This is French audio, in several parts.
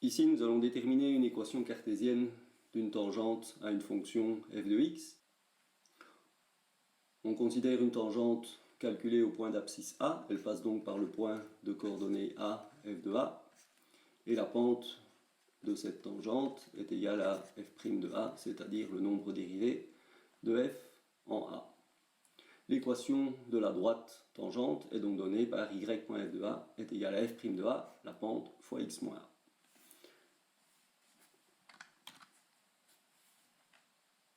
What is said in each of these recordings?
Ici, nous allons déterminer une équation cartésienne d'une tangente à une fonction f de x. On considère une tangente calculée au point d'abscisse A, elle passe donc par le point de coordonnées A, f de A, et la pente de cette tangente est égale à f' de A, c'est-à-dire le nombre dérivé de f en A. L'équation de la droite tangente est donc donnée par y.f de A est égale à f' de A, la pente fois x moins A.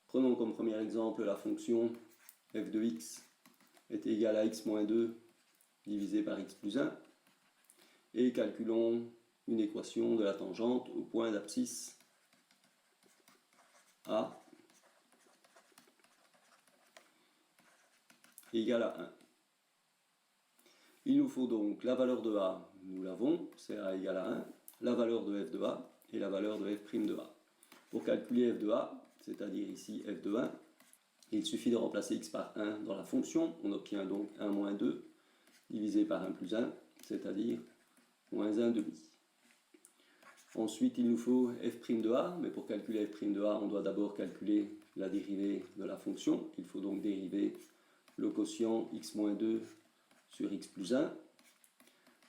Prenons comme premier exemple la fonction f de x est égale à x moins 2 divisé par x plus 1 et calculons une équation de la tangente au point d'abscisse A égale à 1. Il nous faut donc la valeur de A, nous l'avons, c'est A égale à 1, la valeur de f de A et la valeur de f' de A. Pour calculer f de A, c'est-à-dire ici f de 1, il suffit de remplacer x par 1 dans la fonction, on obtient donc 1 moins 2 divisé par 1 plus 1, c'est-à-dire moins 1 demi. Ensuite, il nous faut f' de A, mais pour calculer f' de A, on doit d'abord calculer la dérivée de la fonction. Il faut donc dériver le quotient x moins 2 sur x plus 1.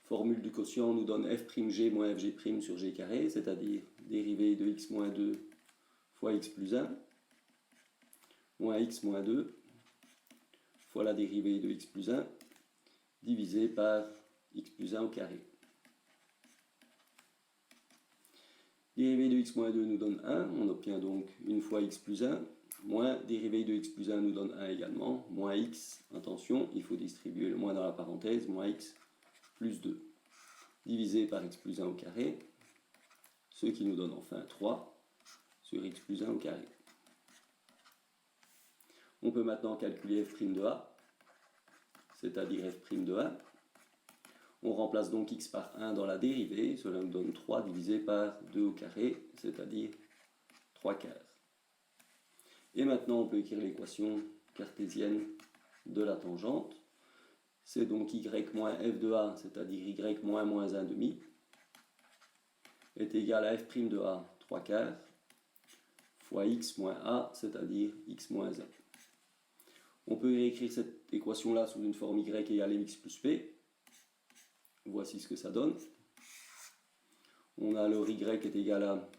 Formule du quotient nous donne f'g moins fg' sur g carré, c'est-à-dire dérivée de x moins 2 fois x plus 1, moins x moins 2 fois la dérivée de x plus 1, divisé par x plus 1 au carré. Dérivée de x moins 2 nous donne 1, on obtient donc une fois x plus 1, moins dérivée de x plus 1 nous donne 1 également, moins x, attention, il faut distribuer le moins dans la parenthèse, moins x plus 2, divisé par x plus 1 au carré, ce qui nous donne enfin 3 sur x plus 1 au carré. On peut maintenant calculer f' de A, c'est-à-dire f' de 1. On remplace donc x par 1 dans la dérivée, cela nous donne 3 divisé par 2 au carré, c'est-à-dire 3 quarts. Et maintenant on peut écrire l'équation cartésienne de la tangente. C'est donc y moins f de A, c'est-à-dire y moins moins 1 demi, est égal à f' de A 3 quarts, fois x moins A, c'est-à-dire x moins 1. On peut réécrire cette équation-là sous une forme y égale mx plus p. Voici ce que ça donne. On a alors y est égal à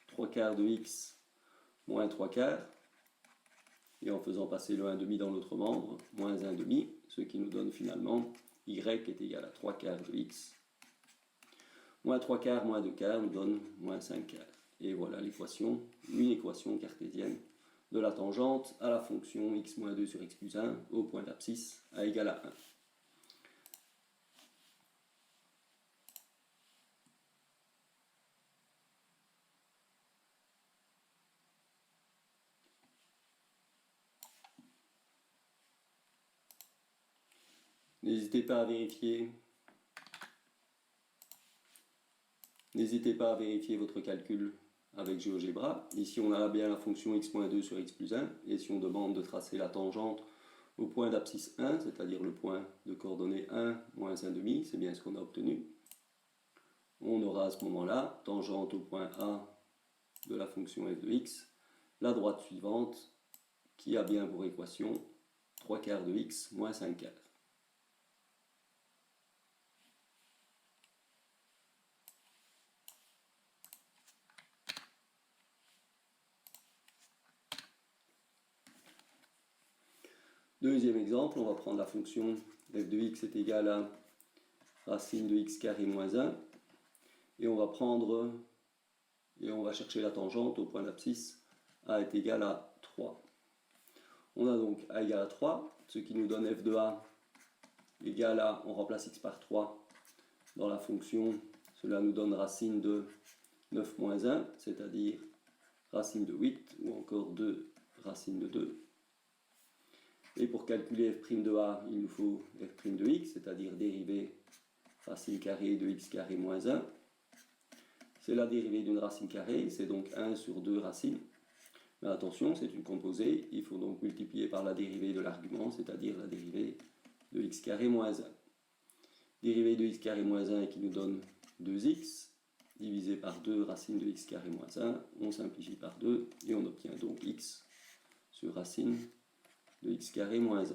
3 quarts de x moins 3 quarts. Et en faisant passer le 1 demi dans l'autre membre, moins 1 demi, ce qui nous donne finalement y est égal à 3 quarts de x. Moins 3 quarts moins 2 quarts nous donne moins 5 quarts. Et voilà l'équation, une équation cartésienne de la tangente à la fonction x moins 2 sur x plus 1 au point d'abscisse A égale à 1. N'hésitez pas à vérifier votre calcul avec GeoGebra. Ici, on a bien la fonction x moins 2 sur x plus 1. Et si on demande de tracer la tangente au point d'abscisse 1, c'est-à-dire le point de coordonnées 1 moins 1 demi, c'est bien ce qu'on a obtenu. On aura à ce moment-là, tangente au point A de la fonction f de x, la droite suivante, qui a bien pour équation 3 quarts de x moins 5 quarts. Deuxième exemple, on va prendre la fonction f de x est égale à racine de x carré moins 1. Et on va chercher la tangente au point d'abscisse A est égal à 3. On a donc A égale à 3, ce qui nous donne f de A égale à, on remplace x par 3 dans la fonction, cela nous donne racine de 9 moins 1, c'est-à-dire racine de 8, ou encore 2 racine de 2. Et pour calculer f' de A, il nous faut f' de x, c'est-à-dire dérivée racine carrée de x carré moins 1. C'est la dérivée d'une racine carrée, c'est donc 1 sur 2 racines. Mais attention, c'est une composée, il faut donc multiplier par la dérivée de l'argument, c'est-à-dire la dérivée de x carré moins 1. Dérivée de x carré moins 1 qui nous donne 2x, divisé par 2 racine de x carré moins 1, on simplifie par 2 et on obtient donc x sur racine de x carré moins 1.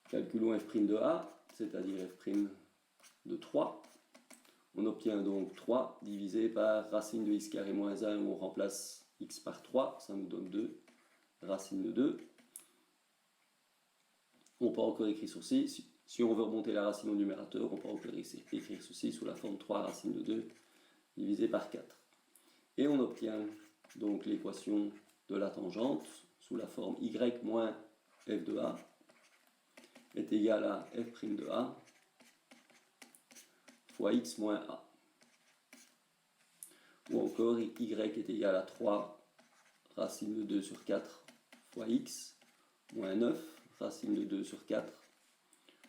Calculons f' de a, c'est-à-dire f' de 3. On obtient donc 3 divisé par racine de x carré moins 1 où on remplace x par 3, ça nous donne 2, racine de 2. On peut encore écrire ceci, si on veut remonter la racine au numérateur, on peut encore écrire ceci sous la forme 3 racine de 2 divisé par 4. Et on obtient donc l'équation de la tangente sous la forme y moins f de a est égal à f' de a fois x moins a. Ou encore y est égal à 3 racine de 2 sur 4 fois x moins 9 racine de 2 sur 4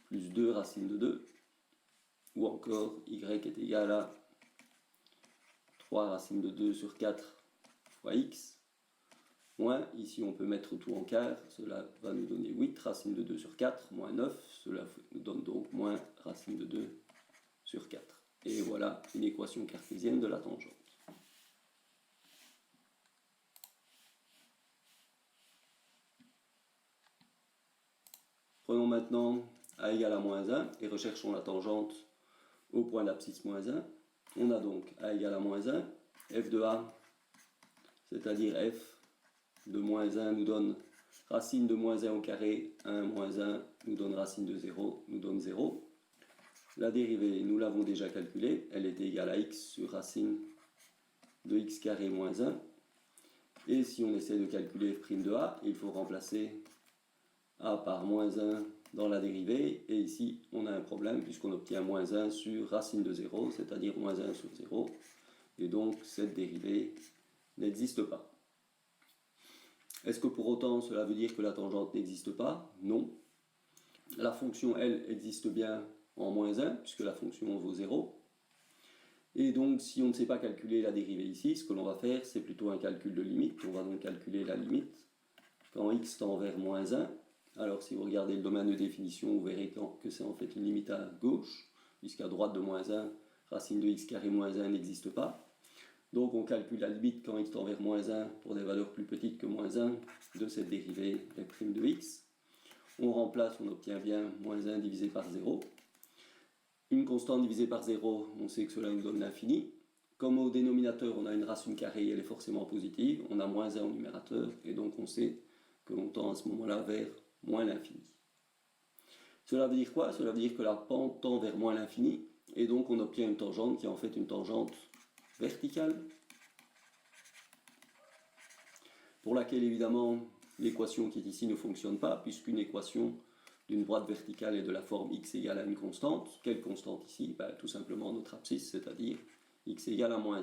plus 2 racine de 2. Ou encore y est égal à 3 racine de 2 sur 4 fois x moins, ici on peut mettre tout en quart, cela va nous donner 8 racine de 2 sur 4 moins 9, cela nous donne donc moins racine de 2 sur 4. Et voilà une équation cartésienne de la tangente. Prenons maintenant a égale à moins 1 et recherchons la tangente au point d'abscisse moins 1. On a donc a égale à moins 1, f de a, c'est-à-dire f de moins 1 nous donne racine de moins 1 au carré, 1 moins 1 nous donne racine de 0, nous donne 0. La dérivée, nous l'avons déjà calculée, elle était égale à x sur racine de x carré moins 1. Et si on essaie de calculer f' de a, il faut remplacer a par moins 1 dans la dérivée. Et ici, on a un problème puisqu'on obtient moins 1 sur racine de 0, c'est-à-dire moins 1 sur 0. Et donc, cette dérivée n'existe pas. Est-ce que pour autant cela veut dire que la tangente n'existe pas? Non. La fonction, elle, existe bien en moins 1, puisque la fonction vaut 0. Et donc, si on ne sait pas calculer la dérivée ici, ce que l'on va faire, c'est plutôt un calcul de limite. On va donc calculer la limite quand x tend vers moins 1. Alors, si vous regardez le domaine de définition, vous verrez que c'est en fait une limite à gauche, puisqu'à droite de moins 1, racine de x carré moins 1 n'existe pas. Donc on calcule la limite quand x tend vers moins 1 pour des valeurs plus petites que moins 1 de cette dérivée f' de x. On remplace, on obtient bien moins 1 divisé par 0. Une constante divisée par 0, on sait que cela nous donne l'infini. Comme au dénominateur on a une racine carrée, elle est forcément positive. On a moins 1 au numérateur et donc on sait que l'on tend à ce moment-là vers moins l'infini. Cela veut dire quoi? Cela veut dire que la pente tend vers moins l'infini et donc on obtient une tangente qui est en fait une tangente verticale, pour laquelle évidemment l'équation qui est ici ne fonctionne pas, puisqu'une équation d'une droite verticale est de la forme x égale à une constante. Quelle constante ici? Tout simplement notre abscisse, c'est-à-dire x égale à moins 1.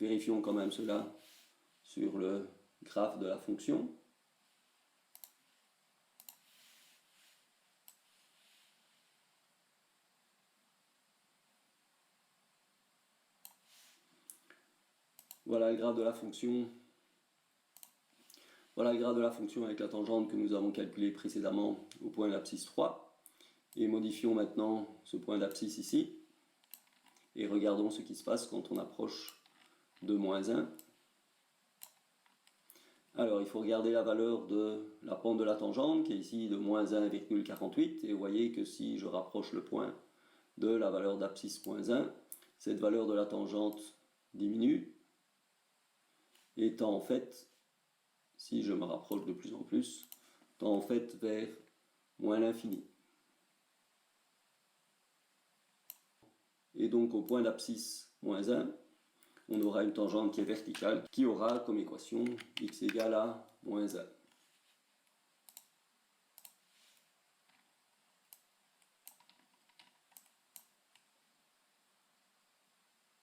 Vérifions quand même cela sur le graphe de la fonction. Voilà le graphe de la fonction. Voilà le graphe de la fonction avec la tangente que nous avons calculée précédemment au point d'abscisse 3. Et modifions maintenant ce point d'abscisse ici. Et regardons ce qui se passe quand on approche de moins 1. Alors il faut regarder la valeur de la pente de la tangente qui est ici de moins 1,48. Et vous voyez que si je rapproche le point de la valeur d'abscisse moins 1, cette valeur de la tangente diminue. Et tend en fait, si je me rapproche de plus en plus, tend en fait vers moins l'infini. Et donc au point d'abscisse moins 1, on aura une tangente qui est verticale, qui aura comme équation x égale à moins 1.